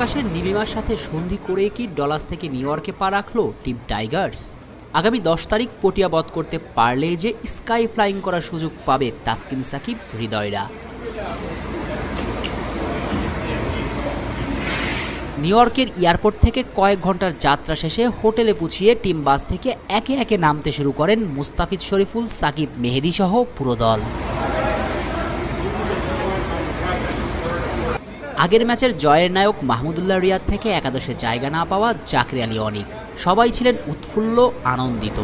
আকাশের নীলিমার সাথে সন্ধি করে কি ডলাস থেকে নিউ ইয়র্কে পা রাখলো টিম টাইগার্স? আগামী 10 তারিখ পটিয়া বধ করতে পারলে যে স্কাই ফ্লাইং করার সুযোগ পাবে তাসকিন সাকিব হৃদয়রা। নিউ ইয়র্কের এয়ারপোর্ট থেকে কয়েক ঘন্টার যাত্রা শেষে হোটেলে পৌঁছিয়ে টিম বাস থেকে একে একে নামতে শুরু করেন মুস্তাফিজ শরীফুল, সাকিব, মেহেদী সহ পুরো দল। আগের ম্যাচের জয়ের নায়ক মাহমুদুল্লাহ রিয়াদ থেকে একাদশে জায়গা না পাওয়া জাকির আলী অনিক সবাই ছিলেন উৎফুল্ল, আনন্দিত।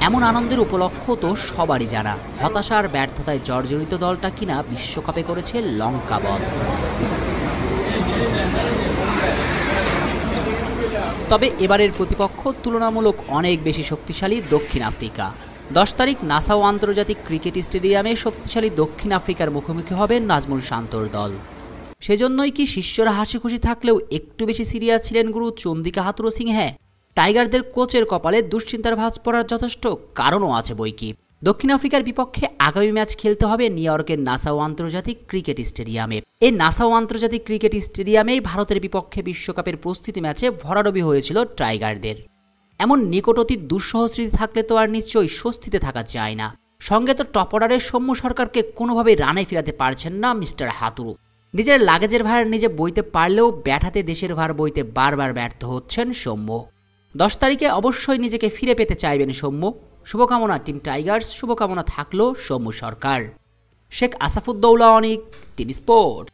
এমন আনন্দের উপলক্ষ তো সবারই জানা, হতাশার ব্যর্থতায় জর্জরিত দলটা কিনা বিশ্বকাপে করেছে লঙ্কা বধ। তবে এবারের প্রতিপক্ষ তুলনামূলক অনেক বেশি শক্তিশালী দক্ষিণ আফ্রিকা। 10 তারিখ নাসাউ আন্তর্জাতিক ক্রিকেট স্টেডিয়ামে শক্তিশালী দক্ষিণ আফ্রিকার মুখোমুখি হবে নাজমুল শান্তর দল। সেজন্যই কি শিষ্যরা হাসি খুশি থাকলেও একটু বেশি সিরিয়াস ছিলেন গুরু চন্দিকা হাথুরুসিংহে? টাইগারদের কোচের কপালে দুশ্চিন্তার ভাঁজ পড়ার যথেষ্ট কারণও আছে বইকি। দক্ষিণ আফ্রিকার বিপক্ষে আগামী ম্যাচ খেলতে হবে নিউ ইয়র্কের নাসাউ আন্তর্জাতিক ক্রিকেট স্টেডিয়ামে। এই নাসাউ আন্তর্জাতিক ক্রিকেট স্টেডিয়ামেই ভারতের বিপক্ষে বিশ্বকাপের প্রস্তুতি ম্যাচে ভরাডুবি হয়েছিল টাইগারদের। এমন নিকট অতীত দুঃসহ স্মৃতি থাকলে তো আর নিশ্চয়ই স্বস্তিতে থাকা যায় না। সঙ্গে তো টপ অর্ডারের সৌম্য সরকারকে কোনোভাবেই রানে ফিরাতে পারছেন না মিস্টার হাতুরু। নিজের লাগেজের ভার নিজে বইতে পারলেও ব্যাট হাতে দেশের ভার বইতে বারবার ব্যর্থ হচ্ছেন সৌম্য। 10 তারিখে অবশ্যই নিজেকে ফিরে পেতে চাইবেন সৌম্য। শুভকামনা টিম টাইগার্স, শুভকামনা থাকলো সৌম্য সরকার। শেখ আসাফুদ্দৌলা অনিক, টিভি স্পোর্টস।